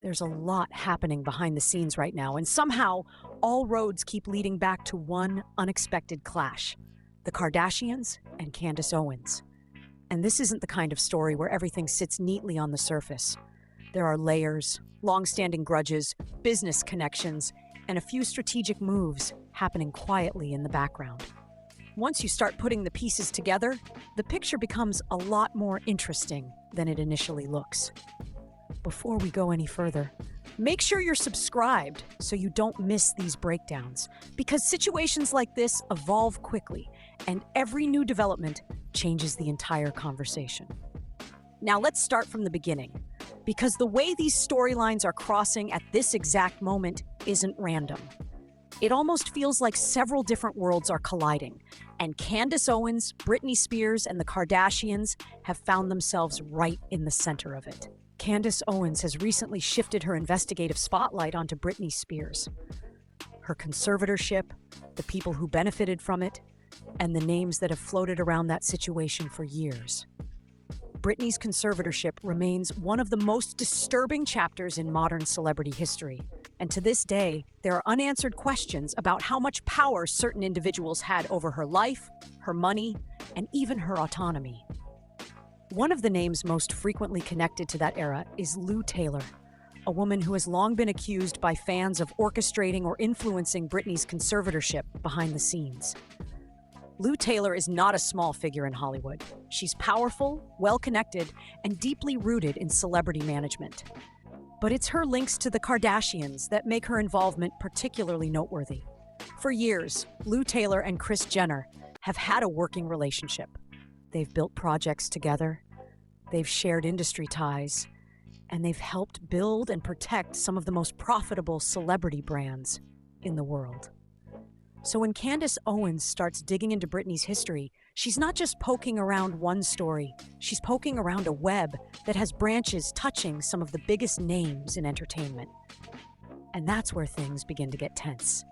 There's a lot happening behind the scenes right now, and somehow all roads keep leading back to one unexpected clash: the Kardashians and Candace Owens. And this isn't the kind of story where everything sits neatly on the surface. There are layers, long-standing grudges, business connections, and a few strategic moves happening quietly in the background. Once you start putting the pieces together, the picture becomes a lot more interesting than it initially looks. Before we go any further, make sure you're subscribed so you don't miss these breakdowns, because situations like this evolve quickly, and every new development changes the entire conversation. Now let's start from the beginning, because the way these storylines are crossing at this exact moment isn't random. It almost feels like several different worlds are colliding, and Candace Owens, Britney Spears, and the Kardashians have found themselves right in the center of it. Candace Owens has recently shifted her investigative spotlight onto Britney Spears. Her conservatorship, the people who benefited from it, and the names that have floated around that situation for years. Britney's conservatorship remains one of the most disturbing chapters in modern celebrity history. And to this day, there are unanswered questions about how much power certain individuals had over her life, her money, and even her autonomy. One of the names most frequently connected to that era is Lou Taylor, a woman who has long been accused by fans of orchestrating or influencing Britney's conservatorship behind the scenes. Lou Taylor is not a small figure in Hollywood. She's powerful, well-connected, and deeply rooted in celebrity management. But it's her links to the Kardashians that make her involvement particularly noteworthy. For years, Lou Taylor and Kris Jenner have had a working relationship. They've built projects together, they've shared industry ties, and they've helped build and protect some of the most profitable celebrity brands in the world. So when Candace Owens starts digging into Britney's history, she's not just poking around one story, she's poking around a web that has branches touching some of the biggest names in entertainment. And that's where things begin to get tense.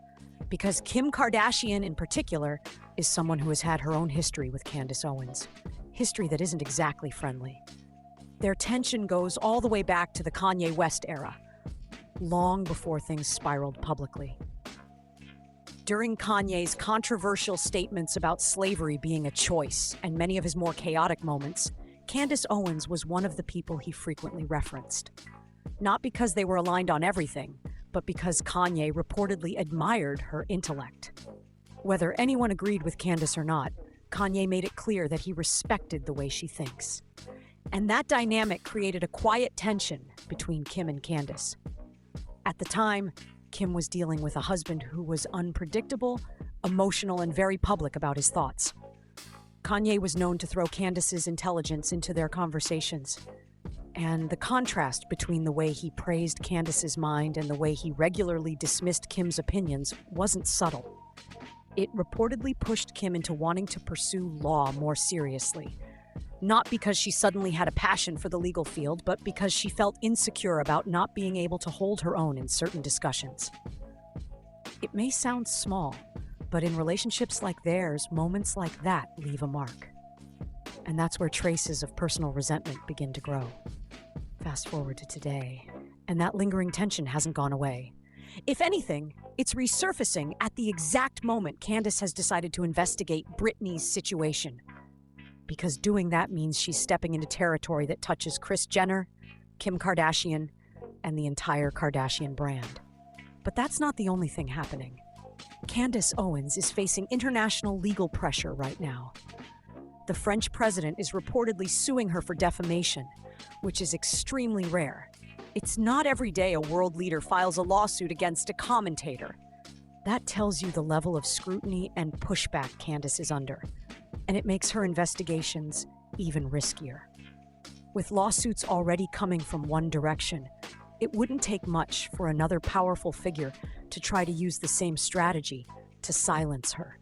Because Kim Kardashian in particular is someone who has had her own history with Candace Owens. History that isn't exactly friendly. Their tension goes all the way back to the Kanye West era, long before things spiraled publicly. During Kanye's controversial statements about slavery being a choice and many of his more chaotic moments, Candace Owens was one of the people he frequently referenced. Not because they were aligned on everything, but because Kanye reportedly admired her intellect. Whether anyone agreed with Candace or not, Kanye made it clear that he respected the way she thinks. And that dynamic created a quiet tension between Kim and Candace. At the time, Kim was dealing with a husband who was unpredictable, emotional, and very public about his thoughts. Kanye was known to throw Candace's intelligence into their conversations. And the contrast between the way he praised Candace's mind and the way he regularly dismissed Kim's opinions wasn't subtle. It reportedly pushed Kim into wanting to pursue law more seriously. Not because she suddenly had a passion for the legal field, but because she felt insecure about not being able to hold her own in certain discussions. It may sound small, but in relationships like theirs, moments like that leave a mark. And that's where traces of personal resentment begin to grow. Fast forward to today, and that lingering tension hasn't gone away. If anything, it's resurfacing at the exact moment Candace has decided to investigate Britney's situation. Because doing that means she's stepping into territory that touches Kris Jenner, Kim Kardashian, and the entire Kardashian brand. But that's not the only thing happening. Candace Owens is facing international legal pressure right now. The French president is reportedly suing her for defamation, which is extremely rare. It's not every day a world leader files a lawsuit against a commentator. That tells you the level of scrutiny and pushback Candace is under, and it makes her investigations even riskier. With lawsuits already coming from one direction, it wouldn't take much for another powerful figure to try to use the same strategy to silence her.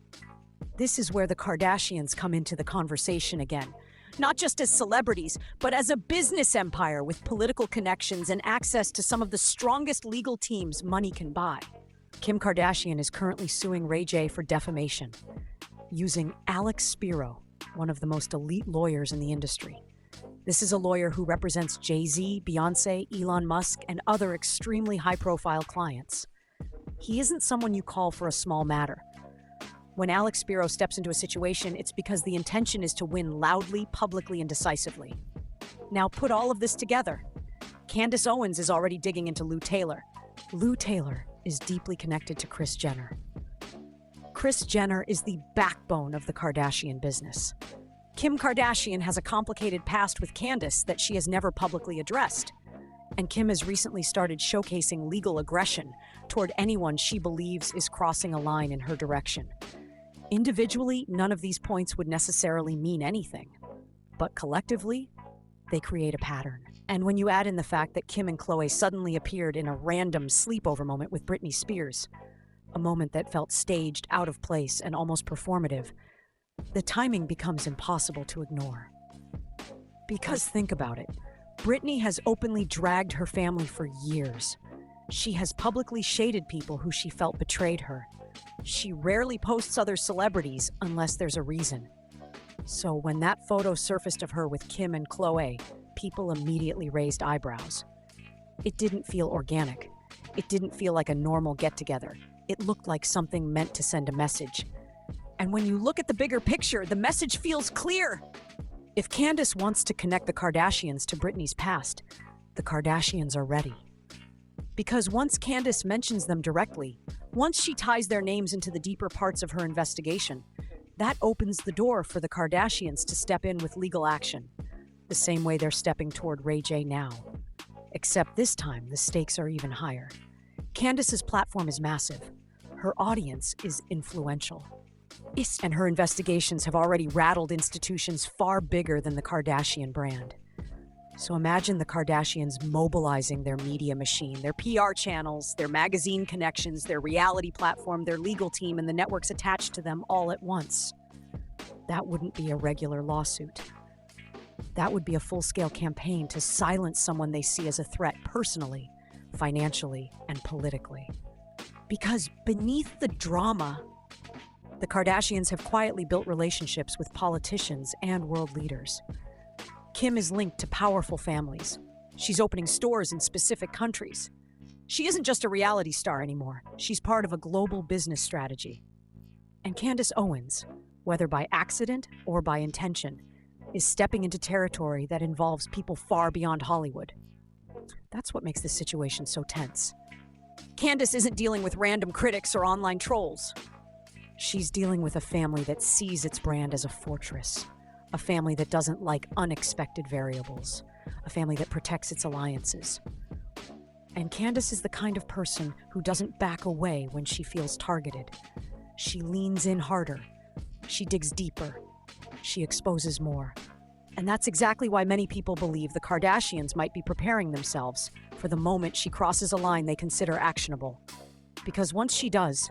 This is where the Kardashians come into the conversation again, not just as celebrities, but as a business empire with political connections and access to some of the strongest legal teams money can buy. Kim Kardashian is currently suing Ray J for defamation, using Alex Spiro, one of the most elite lawyers in the industry. This is a lawyer who represents Jay-Z, Beyoncé, Elon Musk, and other extremely high-profile clients. He isn't someone you call for a small matter. When Alex Spiro steps into a situation, it's because the intention is to win loudly, publicly, and decisively. Now put all of this together. Candace Owens is already digging into Lou Taylor. Lou Taylor is deeply connected to Kris Jenner. Kris Jenner is the backbone of the Kardashian business. Kim Kardashian has a complicated past with Candace that she has never publicly addressed. And Kim has recently started showcasing legal aggression toward anyone she believes is crossing a line in her direction. Individually, none of these points would necessarily mean anything. But collectively, they create a pattern. And when you add in the fact that Kim and Khloe suddenly appeared in a random sleepover moment with Britney Spears, a moment that felt staged, out of place, and almost performative, the timing becomes impossible to ignore. Because think about it, Britney has openly dragged her family for years. She has publicly shaded people who she felt betrayed her. She rarely posts other celebrities unless there's a reason. So when that photo surfaced of her with Kim and Khloe, people immediately raised eyebrows. It didn't feel organic. It didn't feel like a normal get-together. It looked like something meant to send a message. And when you look at the bigger picture, the message feels clear. If Candace wants to connect the Kardashians to Britney's past, the Kardashians are ready. Because once Candace mentions them directly, once she ties their names into the deeper parts of her investigation, that opens the door for the Kardashians to step in with legal action, the same way they're stepping toward Ray J now. Except this time, the stakes are even higher. Candace's platform is massive. Her audience is influential. And her investigations have already rattled institutions far bigger than the Kardashian brand. So imagine the Kardashians mobilizing their media machine, their PR channels, their magazine connections, their reality platform, their legal team, and the networks attached to them all at once. That wouldn't be a regular lawsuit. That would be a full-scale campaign to silence someone they see as a threat personally, financially, and politically. Because beneath the drama, the Kardashians have quietly built relationships with politicians and world leaders. Kim is linked to powerful families. She's opening stores in specific countries. She isn't just a reality star anymore. She's part of a global business strategy. And Candace Owens, whether by accident or by intention, is stepping into territory that involves people far beyond Hollywood. That's what makes this situation so tense. Candace isn't dealing with random critics or online trolls. She's dealing with a family that sees its brand as a fortress, a family that doesn't like unexpected variables, a family that protects its alliances. And Candace is the kind of person who doesn't back away when she feels targeted. She leans in harder. She digs deeper. She exposes more. And that's exactly why many people believe the Kardashians might be preparing themselves for the moment she crosses a line they consider actionable. Because once she does,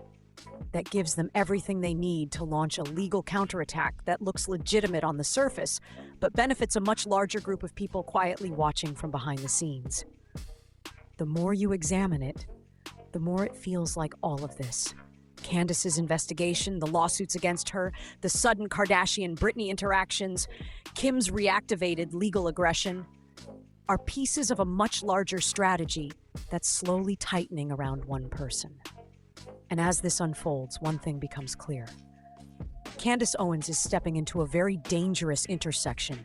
that gives them everything they need to launch a legal counterattack that looks legitimate on the surface, but benefits a much larger group of people quietly watching from behind the scenes. The more you examine it, the more it feels like all of this. Candace's investigation, the lawsuits against her, the sudden Kardashian-Britney interactions, Kim's reactivated legal aggression, are pieces of a much larger strategy that's slowly tightening around one person. And as this unfolds, one thing becomes clear. Candace Owens is stepping into a very dangerous intersection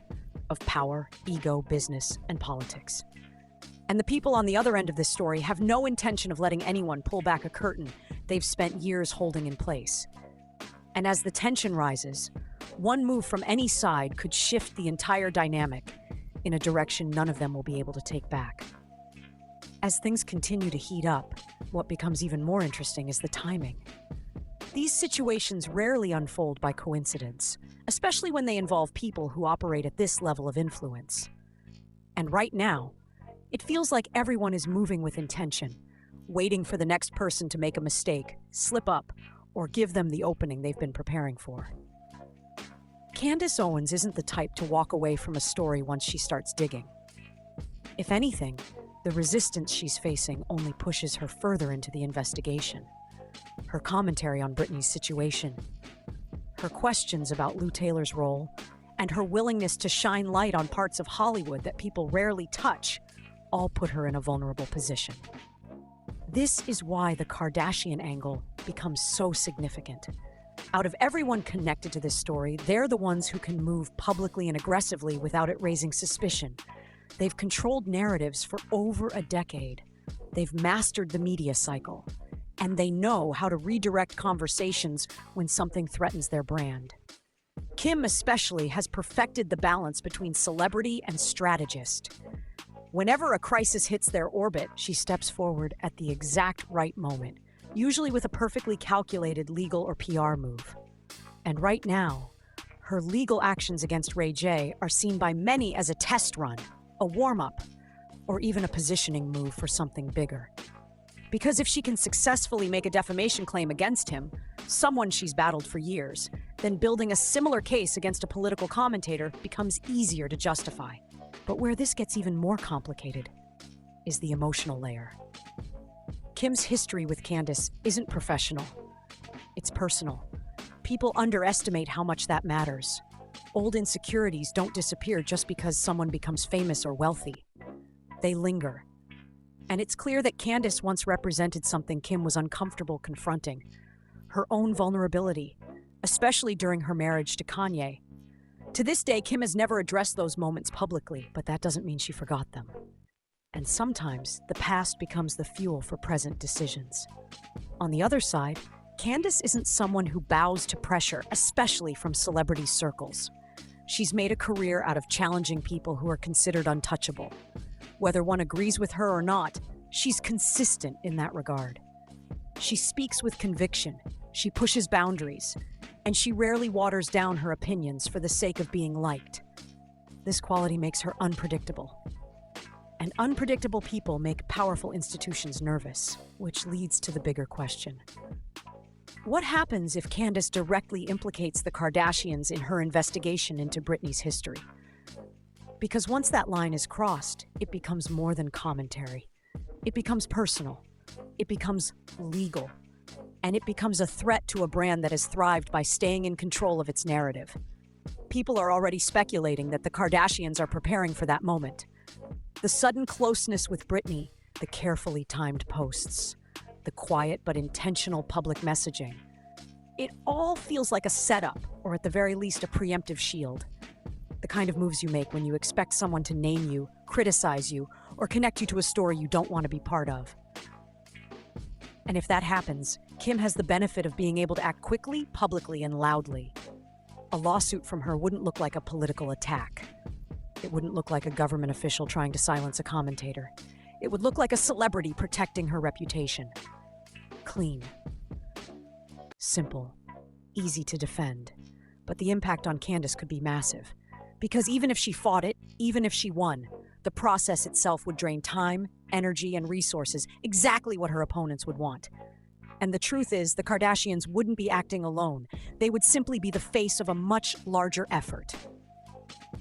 of power, ego, business, and politics. And the people on the other end of this story have no intention of letting anyone pull back a curtain they've spent years holding in place. And as the tension rises, one move from any side could shift the entire dynamic in a direction none of them will be able to take back. As things continue to heat up, what becomes even more interesting is the timing. These situations rarely unfold by coincidence, especially when they involve people who operate at this level of influence. And right now, it feels like everyone is moving with intention, waiting for the next person to make a mistake, slip up, or give them the opening they've been preparing for. Candace Owens isn't the type to walk away from a story once she starts digging. If anything, the resistance she's facing only pushes her further into the investigation. Her commentary on Britney's situation, her questions about Lou Taylor's role, and her willingness to shine light on parts of Hollywood that people rarely touch all put her in a vulnerable position. This is why the Kardashian angle becomes so significant. Out of everyone connected to this story, they're the ones who can move publicly and aggressively without it raising suspicion. They've controlled narratives for over a decade. They've mastered the media cycle, and they know how to redirect conversations when something threatens their brand. Kim especially has perfected the balance between celebrity and strategist. Whenever a crisis hits their orbit, she steps forward at the exact right moment, usually with a perfectly calculated legal or PR move. And right now, her legal actions against Ray J are seen by many as a test run, a warm-up, or even a positioning move for something bigger. Because if she can successfully make a defamation claim against him, someone she's battled for years, then building a similar case against a political commentator becomes easier to justify. But where this gets even more complicated is the emotional layer. Kim's history with Candace isn't professional. It's personal. People underestimate how much that matters. Old insecurities don't disappear just because someone becomes famous or wealthy. They linger. And it's clear that Candace once represented something Kim was uncomfortable confronting: her own vulnerability, especially during her marriage to Kanye. To this day, Kim has never addressed those moments publicly, but that doesn't mean she forgot them. And sometimes, the past becomes the fuel for present decisions. On the other side, Candace isn't someone who bows to pressure, especially from celebrity circles. She's made a career out of challenging people who are considered untouchable. Whether one agrees with her or not, she's consistent in that regard. She speaks with conviction, she pushes boundaries, and she rarely waters down her opinions for the sake of being liked. This quality makes her unpredictable. And unpredictable people make powerful institutions nervous, which leads to the bigger question. What happens if Candace directly implicates the Kardashians in her investigation into Britney's history? Because once that line is crossed, it becomes more than commentary. It becomes personal. It becomes legal. And it becomes a threat to a brand that has thrived by staying in control of its narrative. People are already speculating that the Kardashians are preparing for that moment. The sudden closeness with Britney, the carefully timed posts, the quiet but intentional public messaging. It all feels like a setup, or at the very least a preemptive shield. The kind of moves you make when you expect someone to name you, criticize you, or connect you to a story you don't want to be part of. And if that happens, Kim has the benefit of being able to act quickly, publicly, and loudly. A lawsuit from her wouldn't look like a political attack. It wouldn't look like a government official trying to silence a commentator. It would look like a celebrity protecting her reputation. Clean. Simple. Easy to defend. But the impact on Candace could be massive. Because even if she fought it, even if she won, the process itself would drain time, energy, and resources, exactly what her opponents would want. And the truth is, the Kardashians wouldn't be acting alone. They would simply be the face of a much larger effort.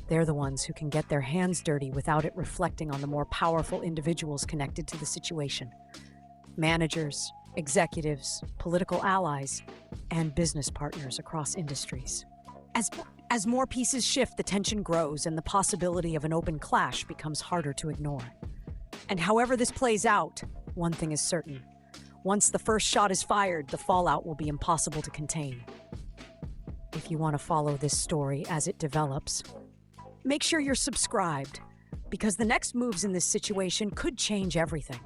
They're the ones who can get their hands dirty without it reflecting on the more powerful individuals connected to the situation. Managers, executives, political allies, and business partners across industries. As more pieces shift, the tension grows and the possibility of an open clash becomes harder to ignore. And however this plays out, one thing is certain. Once the first shot is fired, the fallout will be impossible to contain. If you want to follow this story as it develops, make sure you're subscribed, because the next moves in this situation could change everything,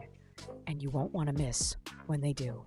and you won't want to miss when they do.